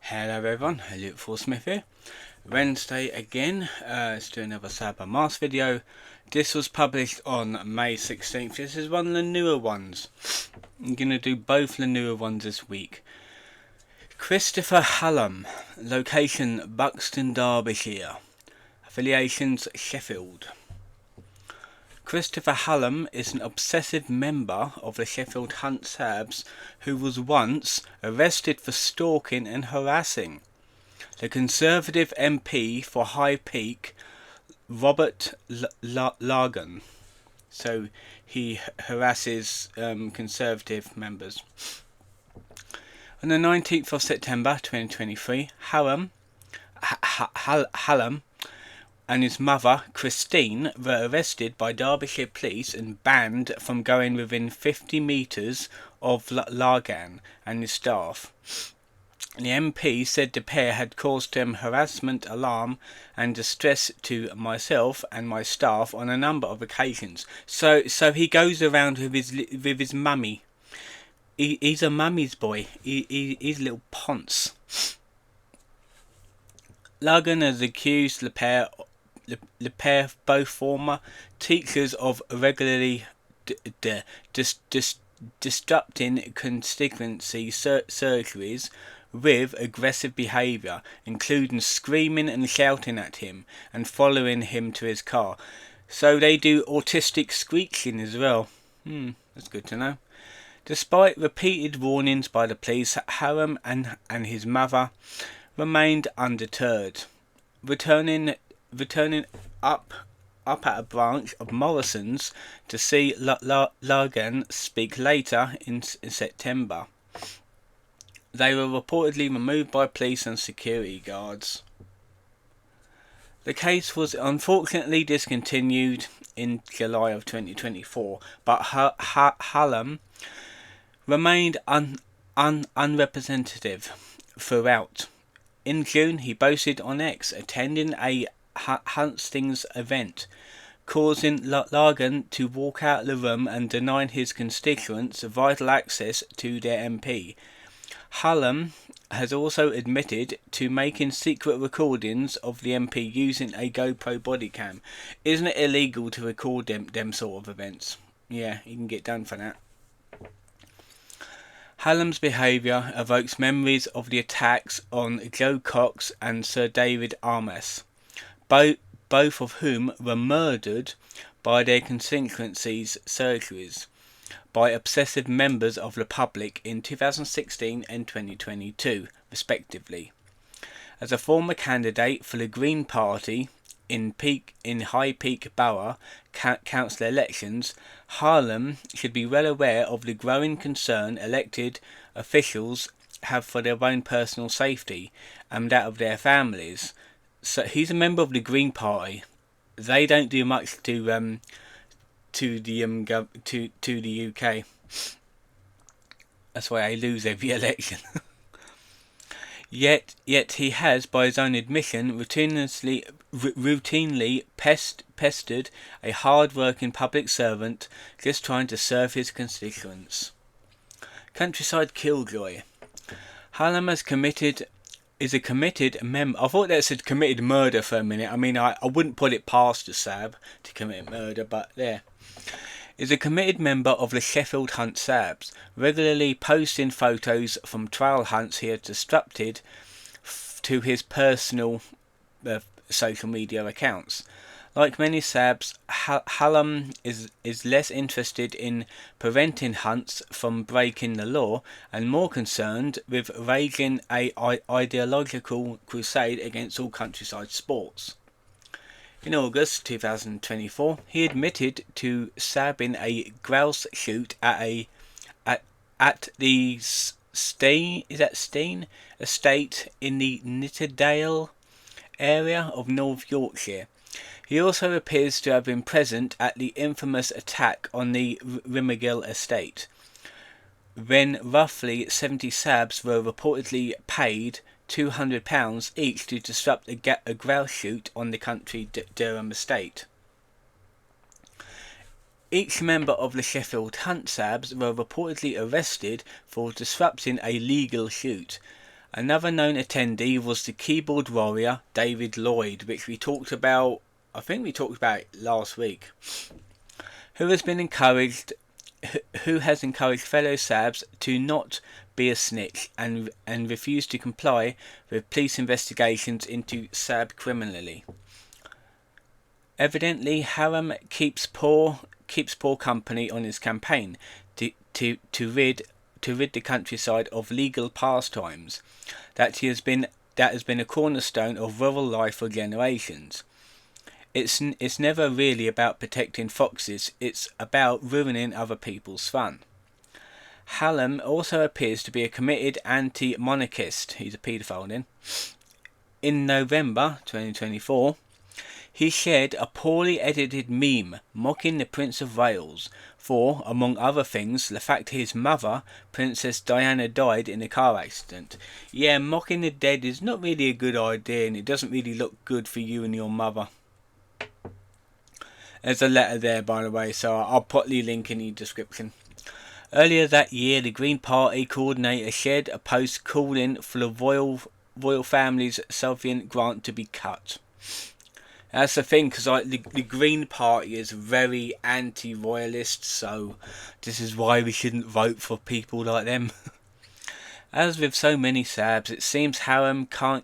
Hello everyone, Luke Smith here. Wednesday again, let's do another Sabs Unmasked video. This was published on May 16th. This is one of the newer ones. I'm going to do both the newer ones this week. Christopher Hallam, location Buxton, Derbyshire. Affiliations Sheffield. Christopher Hallam is an obsessive member of the Sheffield Hunt Sabs who was once arrested for stalking and harassing the Conservative MP for High Peak, Robert Lagan. So he harasses Conservative members. On the 19th of September 2023, Hallam and his mother, Christine, were arrested by Derbyshire police and banned from going within 50 metres of Lagan and his staff. The MP said the pair had caused him harassment, alarm and distress to myself and my staff on a number of occasions. So he goes around with his mummy. He's a mummy's boy. He's a little ponce. Lagan has accused the pair, both former teachers, of regularly disrupting constituency surgeries with aggressive behaviour, including screaming and shouting at him and following him to his car. So they do autistic screeching as well. That's good to know. Despite repeated warnings by the police, Hallam and his mother remained undeterred, returning up at a branch of Morrison's to see Lagan speak later in September. They were reportedly removed by police and security guards. The case was unfortunately discontinued in July of 2024, but Hallam remained unrepresentative throughout. In June, he boasted on X attending a hustings event, causing Lagan to walk out of the room and denying his constituents vital access to their MP. Hallam has also admitted to making secret recordings of the MP using a GoPro body cam. Isn't it illegal to record them sort of events? Yeah, you can get done for that. Hallam's behaviour evokes memories of the attacks on Joe Cox and Sir David Armas, both of whom were murdered by their constituency's surgeries by obsessive members of the public in 2016 and 2022, respectively. As a former candidate for the Green Party in High Peak Borough council elections, Hallam should be well aware of the growing concern elected officials have for their own personal safety and that of their families. So he's a member of the Green Party. They don't do much to the UK. That's why they lose every election. Yet he has, by his own admission, routinely pestered a hard-working public servant just trying to serve his constituents. Countryside Killjoy. Hallam is a committed member. I thought that said committed murder for a minute. I mean, I wouldn't put it past a Sab to commit murder, but there. Is a committed member of the Sheffield Hunt Sabs, regularly posting photos from trail hunts he has disrupted to his personal social media accounts. Like many Sabs, Hallam is less interested in preventing hunts from breaking the law and more concerned with waging an ideological crusade against all countryside sports. In August 2024, he admitted to sabbing a grouse shoot at the Steen estate in the Nitterdale area of North Yorkshire. He also appears to have been present at the infamous attack on the Rimmergill estate, when roughly 70 Sabs were reportedly paid £200 each to disrupt a grouse shoot on the country Durham estate. Each member of the Sheffield Hunt Sabs were reportedly arrested for disrupting a legal shoot, Another known attendee was the keyboard warrior David Lloyd, which we talked about, I think we talked about it last week, who has encouraged fellow Sabs to not be a snitch and refuse to comply with police investigations into Sab criminally. Evidently, Hallam keeps poor company on his campaign to rid the countryside of legal pastimes that has been a cornerstone of rural life for generations. It's never really about protecting foxes, it's about ruining other people's fun. Hallam also appears to be a committed anti-monarchist. He's a paedophile then. In November 2024, he shared a poorly edited meme mocking the Prince of Wales for, among other things, the fact his mother, Princess Diana, died in a car accident. Yeah, mocking the dead is not really a good idea, and it doesn't really look good for you and your mother. There's a letter there, by the way, so I'll put the link in the description. Earlier that year, the Green Party coordinator shared a post calling for the royal family's Sovereign grant to be cut. That's the thing, because the Green Party is very anti-royalist, so this is why we shouldn't vote for people like them. As with so many Sabs, it seems Hallam can't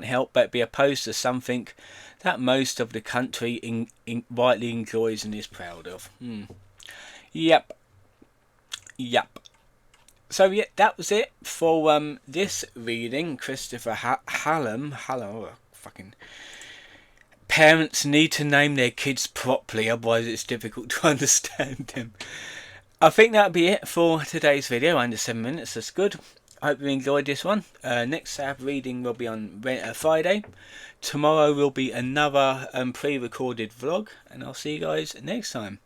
help but be opposed to something that most of the country rightly enjoys and is proud of. Yep. So yeah, that was it for this reading. Christopher Hallam. Oh, fucking parents need to name their kids properly, otherwise it's difficult to understand them. I think that'll be it for today's video. Under 7 minutes, that's good. I hope you enjoyed this one. Next Sab reading will be on Friday. Tomorrow will be another pre-recorded vlog, and I'll see you guys next time.